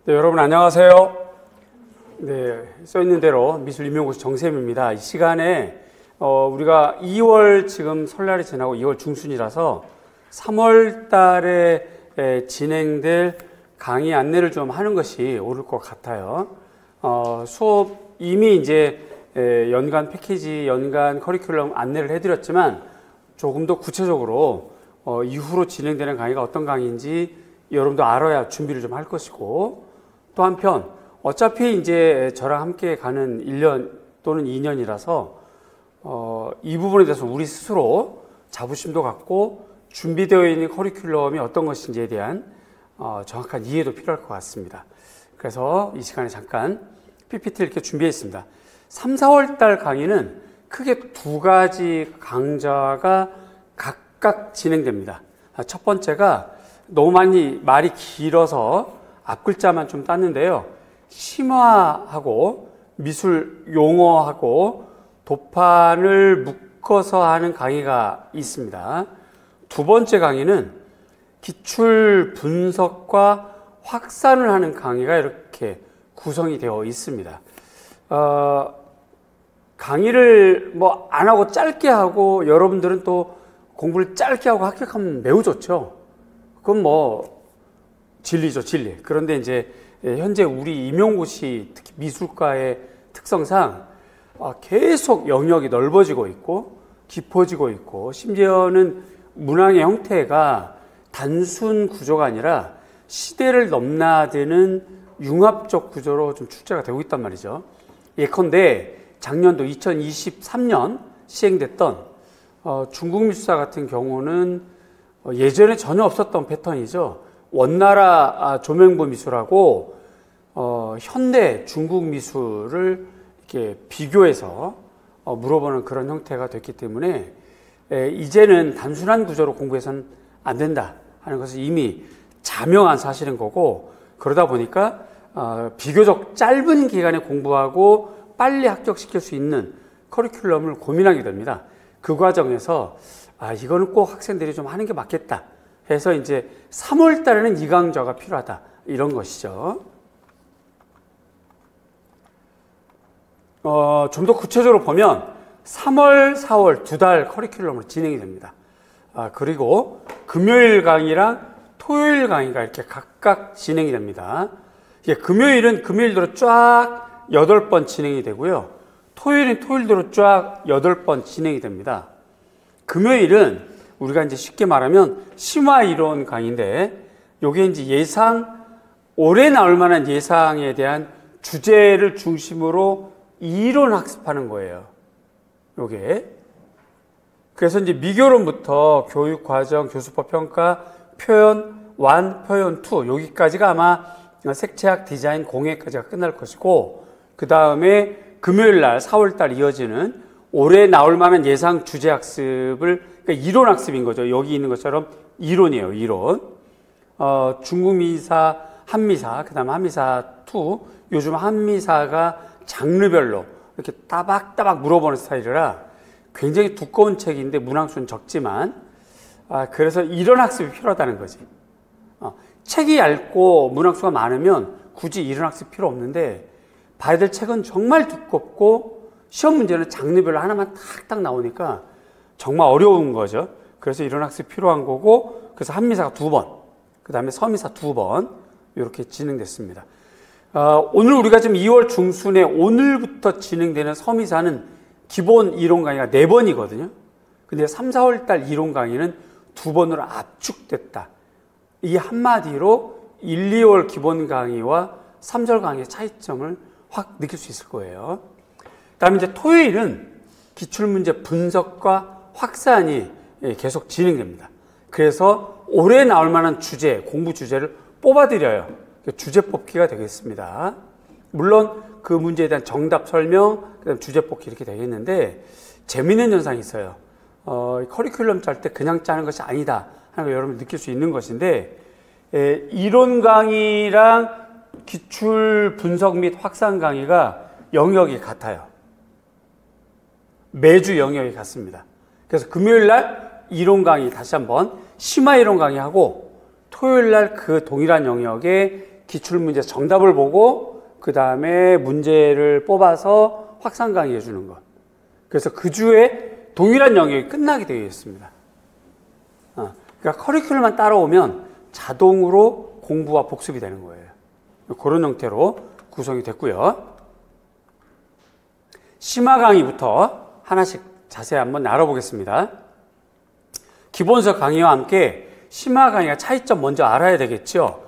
네, 여러분 안녕하세요. 네, 써있는 대로 미술 임용고시 정쌤입니다. 이 시간에 우리가 2월 지금 설날이 지나고 2월 중순이라서 3월 달에 진행될 강의 안내를 좀 하는 것이 옳을 것 같아요. 수업 이미 이제 연간 패키지, 연간 커리큘럼 안내를 해드렸지만 조금 더 구체적으로 이후로 진행되는 강의가 어떤 강의인지 여러분도 알아야 준비를 좀 할 것이고, 또 한편 어차피 이제 저랑 함께 가는 1년 또는 2년이라서 이 부분에 대해서 우리 스스로 자부심도 갖고 준비되어 있는 커리큘럼이 어떤 것인지에 대한 정확한 이해도 필요할 것 같습니다. 그래서 이 시간에 잠깐 PPT를 이렇게 준비했습니다. 3, 4월 달 강의는 크게 두 가지 강좌가 각각 진행됩니다. 첫 번째가 너무 많이 말이 길어서 앞글자만 좀 땄는데요. 심화하고 미술 용어하고 도판을 묶어서 하는 강의가 있습니다. 두 번째 강의는 기출 분석과 확산을 하는 강의가 이렇게 구성이 되어 있습니다. 강의를 뭐 안 하고 짧게 하고 여러분들은 또 공부를 짧게 하고 합격하면 매우 좋죠. 그건 뭐 진리죠, 진리. 그런데 이제 현재 우리 임용고시, 특히 미술과의 특성상 계속 영역이 넓어지고 있고 깊어지고 있고, 심지어는 문항의 형태가 단순 구조가 아니라 시대를 넘나드는 융합적 구조로 좀 출제가 되고 있단 말이죠. 예컨대 작년도 2023년 시행됐던 중국 미술사 같은 경우는 예전에 전혀 없었던 패턴이죠. 원나라 조명부 미술하고 현대 중국 미술을 이렇게 비교해서 물어보는 그런 형태가 됐기 때문에 이제는 단순한 구조로 공부해서는 안 된다 하는 것을 이미 자명한 사실인 거고, 그러다 보니까 비교적 짧은 기간에 공부하고 빨리 합격시킬 수 있는 커리큘럼을 고민하게 됩니다. 그 과정에서 이거는 꼭 학생들이 좀 하는 게 맞겠다 해서 이제 3월 달에는 이 강좌가 필요하다, 이런 것이죠. 좀 더 구체적으로 보면 3월, 4월 두 달 커리큘럼으로 진행이 됩니다. 그리고 금요일 강의랑 토요일 강의가 이렇게 각각 진행이 됩니다. 금요일은 금요일대로 쫙 8번 진행이 되고요. 토요일은 토요일대로 쫙 8번 진행이 됩니다. 금요일은 우리가 이제 쉽게 말하면 심화 이론 강의인데, 요게 이제 올해 나올 만한 예상에 대한 주제를 중심으로 이론 학습하는 거예요. 요게. 그래서 이제 미교론부터 교육 과정, 교수법 평가, 표현 1, 표현 2, 여기까지가 아마 색채학, 디자인, 공예까지가 끝날 것이고, 그 다음에 금요일 날 4월 달 이어지는 올해 나올 만한 예상 주제 학습을, 그러니까 이론 학습인 거죠. 여기 있는 것처럼 이론이에요, 이론. 중국 미사, 한미사, 그 다음에 한미사 2. 요즘 한미사가 장르별로 이렇게 따박따박 물어보는 스타일이라 굉장히 두꺼운 책인데 문항수는 적지만, 그래서 이론 학습이 필요하다는 거지. 책이 얇고 문항수가 많으면 굳이 이론 학습 필요 없는데, 봐야 될 책은 정말 두껍고 시험 문제는 장르별로 하나만 탁탁 나오니까 정말 어려운 거죠. 그래서 이런 학습이 필요한 거고, 그래서 한미사가 2번, 그 다음에 서미사 2번 이렇게 진행됐습니다. 오늘 우리가 지금 2월 중순에 오늘부터 진행되는 서미사는 기본 이론 강의가 4번이거든요. 근데 3, 4월 달 이론 강의는 2번으로 압축됐다. 이 한마디로 1, 2월 기본 강의와 3절 강의의 차이점을 확 느낄 수 있을 거예요. 그 다음에 이제 토요일은 기출문제 분석과 확산이 계속 진행됩니다. 그래서 올해 나올 만한 주제, 공부 주제를 뽑아드려요. 주제 뽑기가 되겠습니다. 물론 그 문제에 대한 정답 설명, 그다음 주제 뽑기 이렇게 되겠는데, 재미있는 현상이 있어요. 커리큘럼 짤 때 그냥 짜는 것이 아니다 하는 걸 여러분 느낄 수 있는 것인데, 이론 강의랑 기출 분석 및 확산 강의가 영역이 같아요. 매주 영역이 같습니다. 그래서 금요일 날 이론 강의 다시 한번 심화 이론 강의하고, 토요일 날 그 동일한 영역의 기출문제 정답을 보고 그 다음에 문제를 뽑아서 확산 강의해 주는 것. 그래서 그 주에 동일한 영역이 끝나게 되어 있습니다. 그러니까 커리큘럼만 따라오면 자동으로 공부와 복습이 되는 거예요. 그런 형태로 구성이 됐고요. 심화 강의부터 하나씩 자세히 한번 알아보겠습니다. 기본서 강의와 함께 심화 강의가 차이점 먼저 알아야 되겠죠.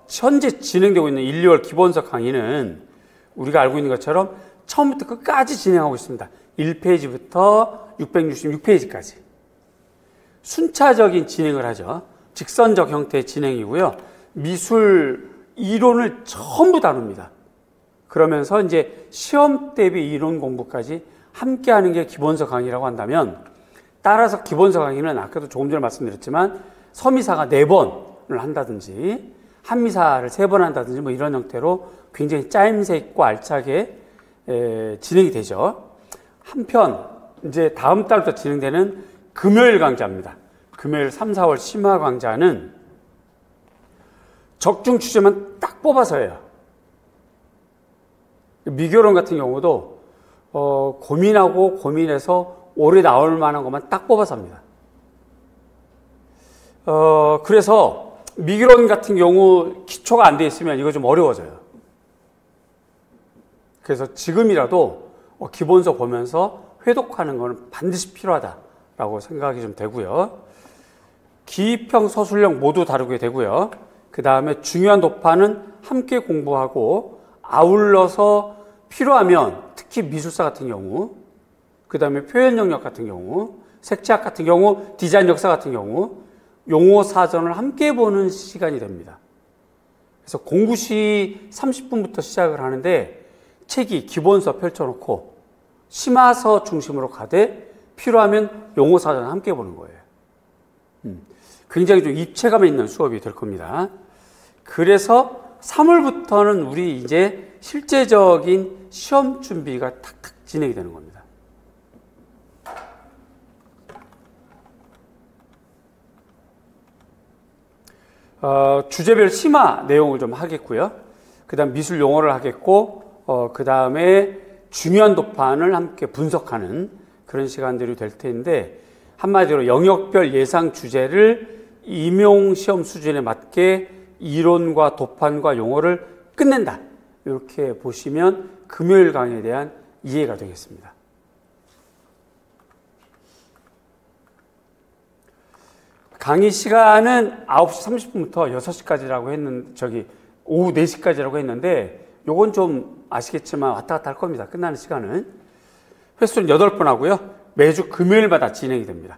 현재 진행되고 있는 1, 2월 기본서 강의는 우리가 알고 있는 것처럼 처음부터 끝까지 진행하고 있습니다. 1페이지부터 666페이지까지. 순차적인 진행을 하죠. 직선적 형태의 진행이고요. 미술 이론을 전부 다룹니다. 그러면서 이제 시험 대비 이론 공부까지 함께 하는 게 기본서 강의라고 한다면, 따라서 기본서 강의는 아까도 조금 전에 말씀드렸지만 서미사가 4번을 한다든지 한미사를 3번 한다든지 뭐 이런 형태로 굉장히 짜임새 있고 알차게 진행이 되죠. 한편 이제 다음 달부터 진행되는 금요일 강좌입니다. 금요일 3, 4월 심화 강좌는 적중 주제만 딱 뽑아서예요. 미교론 같은 경우도 고민하고 고민해서 올해 나올 만한 것만 딱 뽑아서 합니다. 그래서 미교론 같은 경우 기초가 안 돼 있으면 이거 좀 어려워져요. 그래서 지금이라도 기본서 보면서 회독하는 건 반드시 필요하다라고 생각이 좀 되고요. 기입형, 서술형 모두 다루게 되고요. 그 다음에 중요한 도파는 함께 공부하고 아울러서 필요하면 특히 미술사 같은 경우, 그 다음에 표현 영역 같은 경우, 색채학 같은 경우, 디자인 역사 같은 경우 용어 사전을 함께 보는 시간이 됩니다. 그래서 공부 시 30분부터 시작을 하는데 책이 기본서 펼쳐놓고 심화서 중심으로 가되 필요하면 용어 사전 함께 보는 거예요. 굉장히 좀 입체감 있는 수업이 될 겁니다. 그래서 3월부터는 우리 이제 실제적인 시험 준비가 탁탁 진행이 되는 겁니다. 주제별 심화 내용을 좀 하겠고요. 그 다음 미술 용어를 하겠고, 그 다음에 중요한 도판을 함께 분석하는 그런 시간들이 될 텐데, 한마디로 영역별 예상 주제를 임용 시험 수준에 맞게 이론과 도판과 용어를 끝낸다. 이렇게 보시면 금요일 강의에 대한 이해가 되겠습니다. 강의 시간은 9시 30분부터 6시까지라고 했는데, 오후 4시까지라고 했는데, 요건 좀 아시겠지만 왔다 갔다 할 겁니다. 끝나는 시간은. 횟수는 8번 하고요. 매주 금요일마다 진행이 됩니다.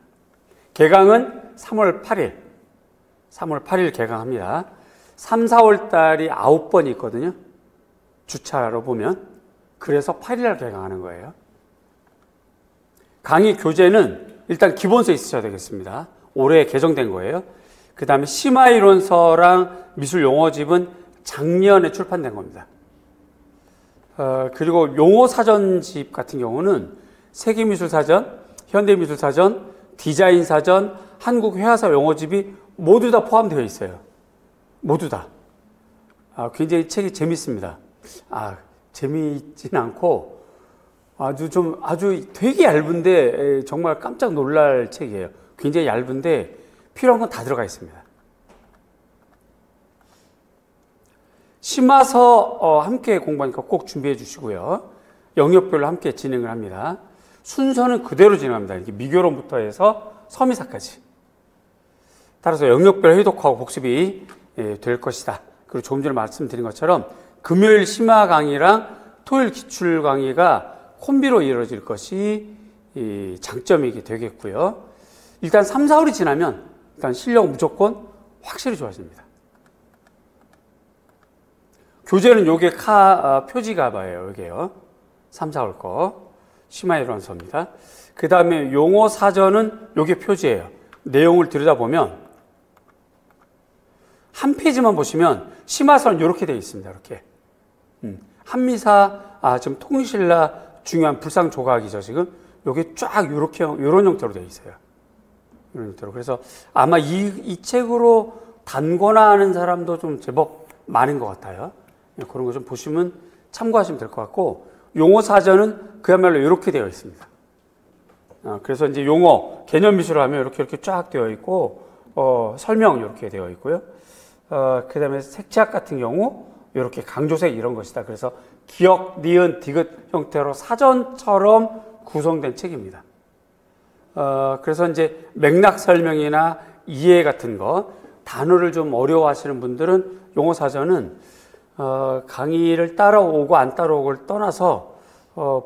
개강은 3월 8일 개강합니다. 3, 4월 달이 9번이 있거든요. 주차로 보면. 그래서 8일날 개강하는 거예요. 강의 교재는 일단 기본서 있으셔야 되겠습니다. 올해 개정된 거예요. 그 다음에 심화이론서랑 미술용어집은 작년에 출판된 겁니다. 그리고 용어사전집 같은 경우는 세계미술사전, 현대미술사전, 디자인사전, 한국회화사 용어집이 모두 다 포함되어 있어요. 모두 다. 굉장히 책이 재밌습니다. 재미있진 않고 아주 되게 얇은데 정말 깜짝 놀랄 책이에요. 굉장히 얇은데 필요한 건 다 들어가 있습니다. 심화서 함께 공부하니까 꼭 준비해 주시고요. 영역별로 함께 진행을 합니다. 순서는 그대로 진행합니다. 이렇게 미교론부터 해서 서미사까지. 따라서 영역별 회독하고 복습이 될 것이다. 그리고 조금 전에 말씀드린 것처럼 금요일 심화 강의랑 토요일 기출 강의가 콤비로 이루어질 것이 장점이 되겠고요. 일단 3, 4월이 지나면 일단 실력 무조건 확실히 좋아집니다. 교재는 요게 표지가 봐요. 여기에요. 3, 4월 거. 심화이론서입니다. 그 다음에 용어 사전은 요게 표지예요. 내용을 들여다보면 한 페이지만 보시면 심화서는 이렇게 되어 있습니다. 이렇게. 한미사, 지금 통일신라 중요한 불상 조각이죠. 지금 요게 쫙 요런 형태로 되어 있어요. 이런 형태로. 그래서 아마 이 책으로 단권화하는 사람도 좀 제법 많은 것 같아요. 그런 거 좀 보시면 참고하시면 될 것 같고, 용어 사전은 그야말로 이렇게 되어 있습니다. 그래서 이제 용어, 개념 미술을 하면 이렇게 쫙 되어 있고, 설명 이렇게 되어 있고요. 그 다음에 색채학 같은 경우, 이렇게 강조색 이런 것이다. 그래서 기역, 니은, 디귿 형태로 사전처럼 구성된 책입니다. 그래서 이제 맥락 설명이나 이해 같은 거, 단어를 좀 어려워하시는 분들은 용어 사전은 강의를 따라오고 안 따라오고를 떠나서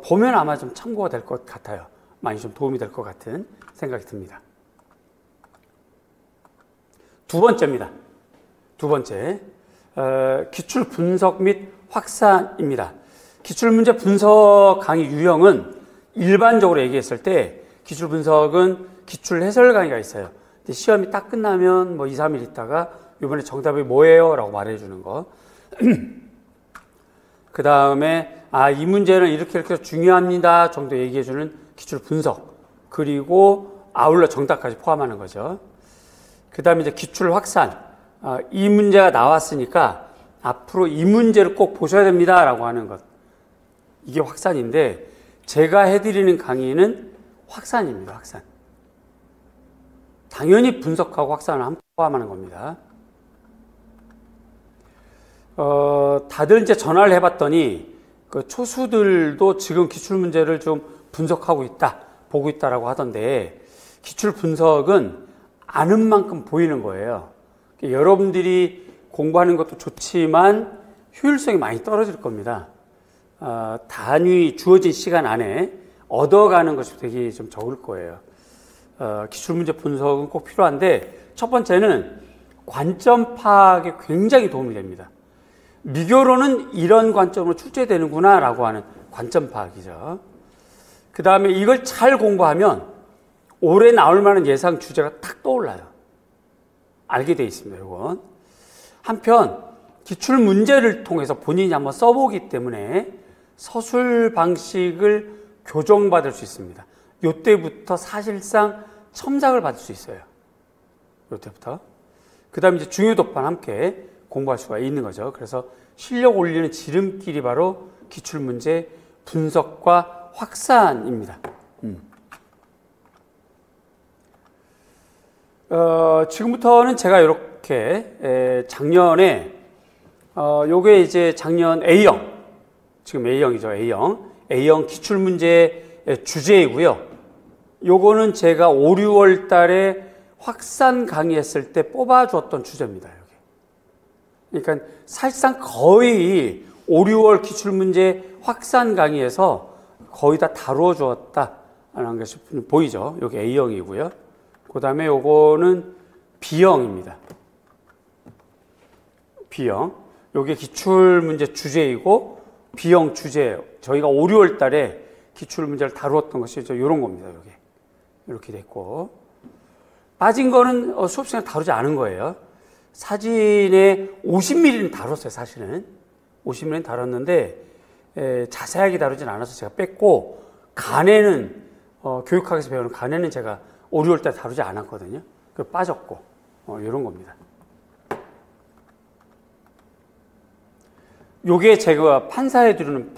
보면 아마 좀 참고가 될 것 같아요. 많이 좀 도움이 될 것 같은 생각이 듭니다. 두 번째입니다. 두 번째, 기출 분석 및 확산입니다. 기출 문제 분석 강의 유형은 일반적으로 얘기했을 때 기출 분석은 기출 해설 강의가 있어요. 근데 시험이 딱 끝나면 뭐 2, 3일 있다가 이번에 정답이 뭐예요? 라고 말해주는 거. 그 다음에 이 문제는 이렇게 중요합니다 정도 얘기해주는 기출 분석, 그리고 아울러 정답까지 포함하는 거죠. 그 다음에 이제 기출 확산, 이 문제가 나왔으니까 앞으로 이 문제를 꼭 보셔야 됩니다 라고 하는 것, 이게 확산인데 제가 해드리는 강의는 확산입니다. 확산. 당연히 분석하고 확산을 함께 포함하는 겁니다. 다들 이제 전화를 해봤더니 그 초수들도 지금 기출 문제를 좀 분석하고 있다, 보고 있다라고 하던데, 기출 분석은 아는 만큼 보이는 거예요. 여러분들이 공부하는 것도 좋지만 효율성이 많이 떨어질 겁니다. 단위 주어진 시간 안에 얻어가는 것이 되게 좀 적을 거예요. 기출 문제 분석은 꼭 필요한데, 첫 번째는 관점 파악에 굉장히 도움이 됩니다. 미교로는 이런 관점으로 출제되는구나 라고 하는 관점 파악이죠. 그 다음에 이걸 잘 공부하면 올해 나올 만한 예상 주제가 딱 떠올라요. 알게 돼 있습니다. 이건 한편 기출 문제를 통해서 본인이 한번 써보기 때문에 서술 방식을 교정받을 수 있습니다. 이때부터 사실상 첨삭을 받을 수 있어요. 이때부터. 그 다음에 이제 중요도판 함께 공부할 수가 있는 거죠. 그래서 실력 올리는 지름길이 바로 기출문제 분석과 확산입니다. 지금부터는 제가 이렇게 작년에 요게 이제 작년 A형, 지금 A형이죠. A형 기출문제 주제이고요. 요거는 제가 5, 6월 달에 확산 강의했을 때 뽑아주었던 주제입니다. 그러니까 사실상 거의 5, 6월 기출문제 확산 강의에서 거의 다 다루어 주었다라는 것이 보이죠. 여기 A형이고요. 그 다음에 요거는 B형입니다. B형. 요게 기출문제 주제이고 B형 주제예요. 저희가 5, 6월 달에 기출문제를 다루었던 것이 이런 겁니다. 요게. 이렇게 됐고. 빠진 거는 수업 시간에 다루지 않은 거예요. 사진에 50mm는 다뤘어요, 사실은. 50mm는 다뤘는데, 자세하게 다루진 않아서 제가 뺐고, 간에는, 교육학에서 배우는 간에는 제가 5, 6월 때 다루지 않았거든요. 그 빠졌고, 이런 겁니다. 요게 제가 판사해드리는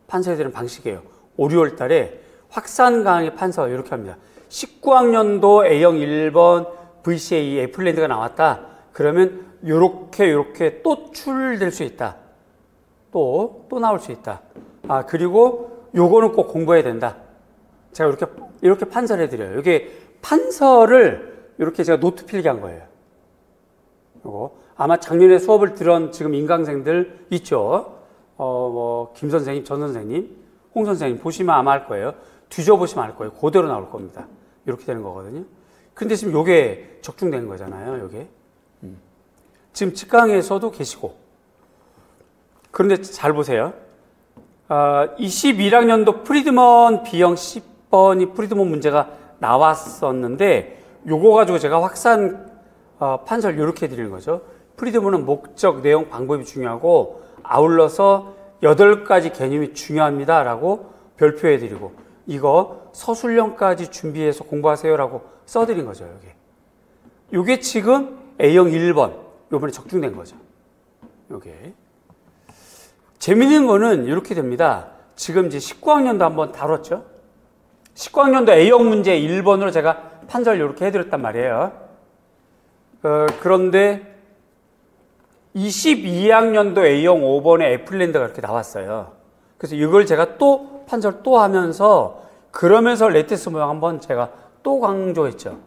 판사해드리는 방식이에요. 5, 6월 달에 확산 강의 판사 이렇게 합니다. 19학년도 A형 1번 VCA F랜드가 나왔다. 그러면 요렇게 또 출될 수 있다. 또 나올 수 있다. 그리고 요거는 꼭 공부해야 된다. 제가 이렇게 판서를 해드려요. 이게 판서를 이렇게 제가 노트 필기한 거예요. 요거. 아마 작년에 수업을 들은 지금 인강생들 있죠. 김 선생님, 전 선생님, 홍 선생님 보시면 아마 알 거예요. 뒤져보시면 알 거예요. 그대로 나올 겁니다. 이렇게 되는 거거든요. 근데 지금 요게 적중된 거잖아요. 요게. 지금 직강에서도 계시고. 그런데 잘 보세요. 21학년도 프리드먼 B형 10번이 프리드먼 문제가 나왔었는데 요거 가지고 제가 확산 판서를 이렇게 해드리는 거죠. 프리드먼은 목적, 내용, 방법이 중요하고 아울러서 8가지 개념이 중요합니다 라고 별표해드리고 이거 서술형까지 준비해서 공부하세요 라고 써드린 거죠. 요게 지금 A형 1번 요번에 적중된 거죠. 요게. 재밌는 거는 이렇게 됩니다. 지금 이제 19학년도 한번 다뤘죠. 19학년도 A형 문제 1번으로 제가 판서를 이렇게 해드렸단 말이에요. 그런데 22학년도 A형 5번에 애플랜드가 이렇게 나왔어요. 그래서 이걸 제가 또 판서를 또 하면서 그러면서 레티스 모양 한번 제가 또 강조했죠.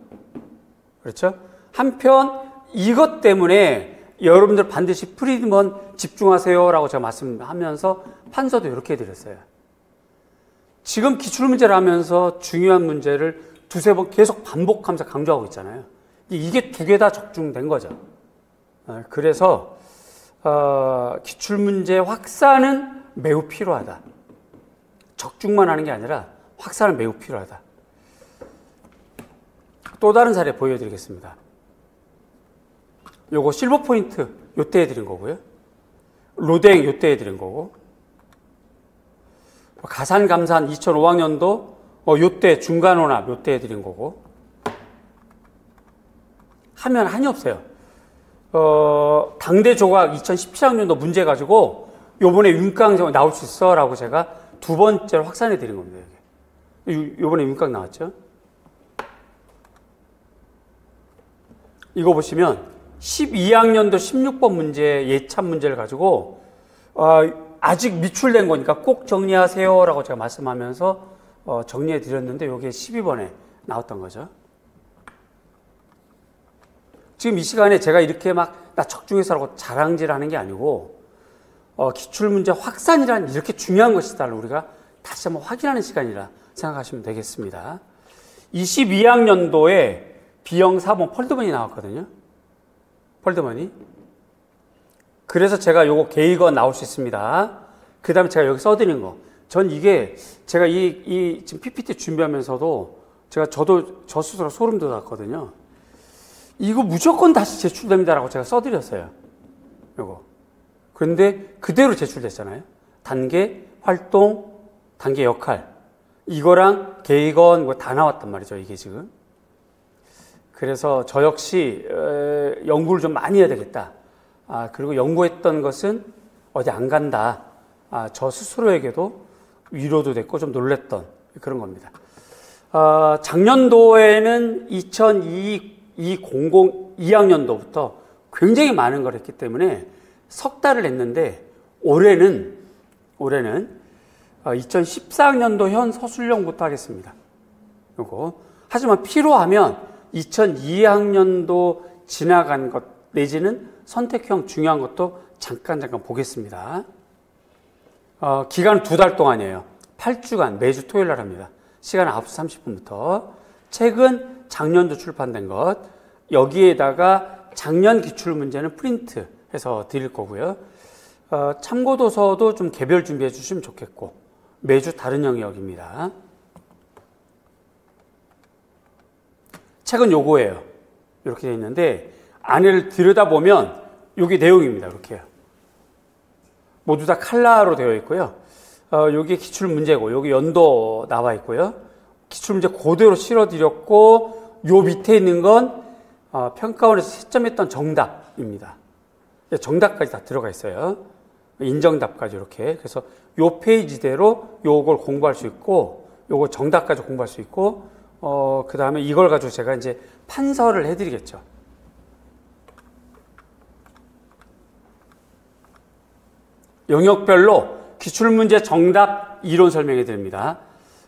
그렇죠? 한편 이것 때문에 여러분들 반드시 프리드먼 집중하세요라고 제가 말씀하면서 판서도 이렇게 해드렸어요. 지금 기출문제를 하면서 중요한 문제를 두세 번 계속 반복하면서 강조하고 있잖아요. 이게 두 개 다 적중된 거죠. 그래서 기출문제 확산은 매우 필요하다. 적중만 하는 게 아니라 확산은 매우 필요하다. 또 다른 사례 보여드리겠습니다. 요거 실버 포인트 요때 해드린 거고요. 로댕 요때 해드린 거고, 가산 감산 2005학년도 요때 중간호납 요때 해드린 거고, 하면 한이 없어요. 당대 조각 2017학년도 문제 가지고 요번에 윤곽 나올 수 있어 라고 제가 두 번째로 확산해 드린 겁니다. 요번에 윤곽 나왔죠. 이거 보시면 12학년도 16번 문제 예찬 문제를 가지고 아직 미출된 거니까 꼭 정리하세요 라고 제가 말씀하면서 정리해 드렸는데 요게 12번에 나왔던 거죠. 지금 이 시간에 제가 이렇게 막 나 적중해서라고 자랑질하는 게 아니고 기출문제 확산이란 이렇게 중요한 것이다를 우리가 다시 한번 확인하는 시간이라 생각하시면 되겠습니다. 22학년도에 B형 4번 폴드먼이 나왔거든요. 폴드먼이. 그래서 제가 요거 개이건 나올 수 있습니다. 그 다음에 제가 여기 써드린 거. 전 이게 제가 지금 PPT 준비하면서도 저도 저 스스로 소름 돋았거든요. 이거 무조건 다시 제출됩니다라고 제가 써드렸어요. 요거. 그런데 그대로 제출됐잖아요. 단계, 활동, 단계 역할. 이거랑 개이건 뭐 다 나왔단 말이죠. 이게 지금. 그래서 저 역시 연구를 좀 많이 해야 되겠다. 그리고 연구했던 것은 어디 안 간다. 저 스스로에게도 위로도 됐고 좀 놀랬던 그런 겁니다. 작년도에는 2002학년도부터 굉장히 많은 걸 했기 때문에 석 달을 했는데 올해는 2014학년도 현 서술형부터 하겠습니다. 요거. 하지만 필요하면 2002학년도 지나간 것 내지는 선택형 중요한 것도 잠깐 보겠습니다. 기간은 2달 동안이에요. 8주간 매주 토요일 날 합니다. 시간은 9시 30분부터. 책은 작년도 출판된 것, 여기에다가 작년 기출문제는 프린트해서 드릴 거고요. 참고도서도 좀 개별 준비해 주시면 좋겠고, 매주 다른 영역입니다. 책은 요거예요. 이렇게 되어 있는데 안에를 들여다보면 여기 내용입니다. 이렇게요. 모두 다 칼라로 되어 있고요. 여기 기출문제고 여기 연도 나와 있고요. 기출문제 그대로 실어드렸고 요 밑에 있는 건 평가원에서 채점했던 정답입니다. 정답까지 다 들어가 있어요. 인정답까지 이렇게. 그래서 요 페이지대로 요걸 공부할 수 있고 요거 정답까지 공부할 수 있고 그 다음에 이걸 가지고 제가 이제 판서를 해드리겠죠. 영역별로 기출문제 정답 이론 설명해 드립니다.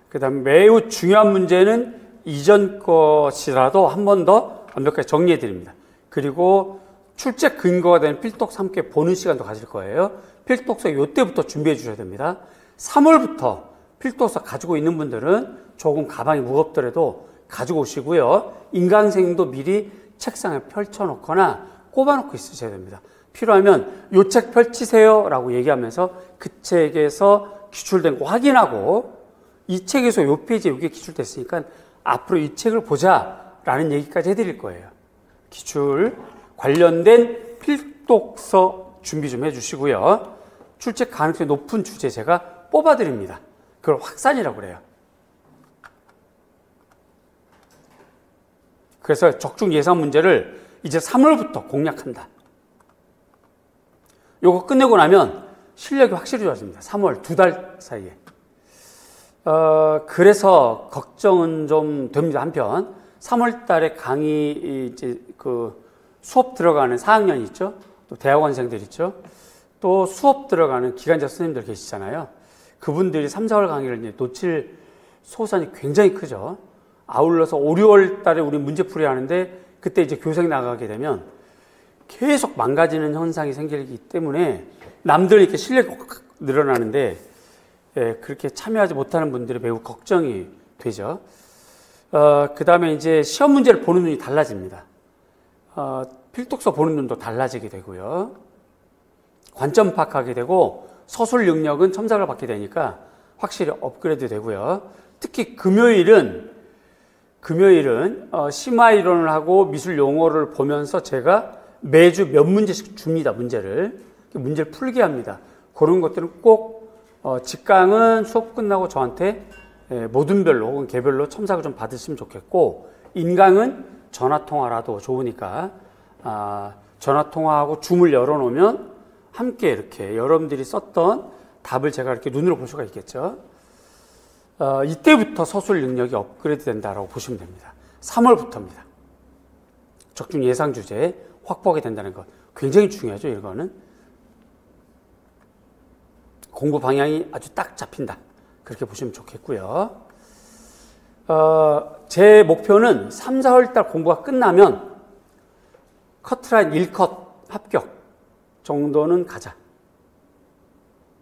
그 다음에 매우 중요한 문제는 이전 것이라도 한 번 더 완벽하게 정리해 드립니다. 그리고 출제 근거가 되는 필독서 함께 보는 시간도 가질 거예요. 필독서 이때부터 준비해 주셔야 됩니다. 3월부터 필독서 가지고 있는 분들은 조금 가방이 무겁더라도 가지고 오시고요. 인강생도 미리 책상에 펼쳐놓거나 꼽아놓고 있으셔야 됩니다. 필요하면 이 책 펼치세요 라고 얘기하면서 그 책에서 기출된 거 확인하고 이 책에서 이 페이지에 이게 기출됐으니까 앞으로 이 책을 보자 라는 얘기까지 해드릴 거예요. 기출 관련된 필독서 준비 좀 해주시고요. 출제 가능성이 높은 주제 제가 뽑아드립니다. 그걸 확산이라고 그래요. 그래서 적중 예상 문제를 이제 3월부터 공략한다. 요거 끝내고 나면 실력이 확실히 좋아집니다. 3월 2달 사이에. 그래서 걱정은 좀 됩니다. 한편 3월 달에 강의 이제 그 수업 들어가는 4학년 있죠. 또 대학원생들 있죠. 또 수업 들어가는 기간제 선생님들 계시잖아요. 그분들이 3, 4월 강의를 이제 놓칠 소산이 굉장히 크죠. 아울러서 5, 6월 달에 우리 문제풀이 하는데 그때 이제 교생 나가게 되면 계속 망가지는 현상이 생기기 때문에 남들 이렇게 실력이 늘어나는데 그렇게 참여하지 못하는 분들이 매우 걱정이 되죠. 그 다음에 이제 시험 문제를 보는 눈이 달라집니다. 필독서 보는 눈도 달라지게 되고요. 관점 파악하게 되고 서술 능력은 첨삭을 받게 되니까 확실히 업그레이드 되고요. 특히 금요일은 심화 이론을 하고 미술 용어를 보면서 제가 매주 몇 문제씩 줍니다. 문제를 풀게 합니다. 그런 것들은 꼭 직강은 수업 끝나고 저한테 모둠별로 혹은 개별로 첨삭을 좀 받으시면 좋겠고, 인강은 전화통화라도 좋으니까 전화통화하고 줌을 열어놓으면 함께 이렇게 여러분들이 썼던 답을 제가 이렇게 눈으로 볼 수가 있겠죠. 이때부터 서술 능력이 업그레이드 된다라고 보시면 됩니다. 3월부터입니다. 적중 예상 주제 확보하게 된다는 것 굉장히 중요하죠. 이거는 공부 방향이 아주 딱 잡힌다, 그렇게 보시면 좋겠고요. 제 목표는 3, 4월 달 공부가 끝나면 커트라인 1컷 합격 정도는 가자.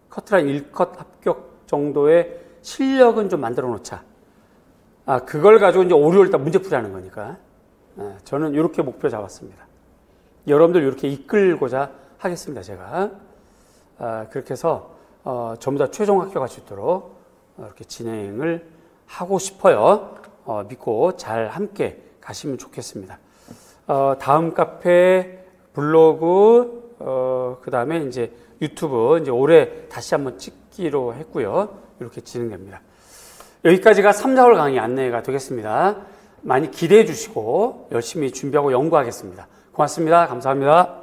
커트라인 1컷 합격 정도의 실력은 좀 만들어 놓자. 그걸 가지고 이제 5, 6월 달 문제풀이 하는 거니까. 저는 이렇게 목표 잡았습니다. 여러분들 이렇게 이끌고자 하겠습니다, 제가. 그렇게 해서 전부 다 최종 합격할 수 있도록 이렇게 진행을 하고 싶어요. 믿고 잘 함께 가시면 좋겠습니다. 다음 카페, 블로그, 그 다음에 이제 유튜브, 이제 올해 다시 한번 찍기로 했고요. 이렇게 진행됩니다. 여기까지가 3, 4월 강의 안내가 되겠습니다. 많이 기대해 주시고 열심히 준비하고 연구하겠습니다. 고맙습니다. 감사합니다.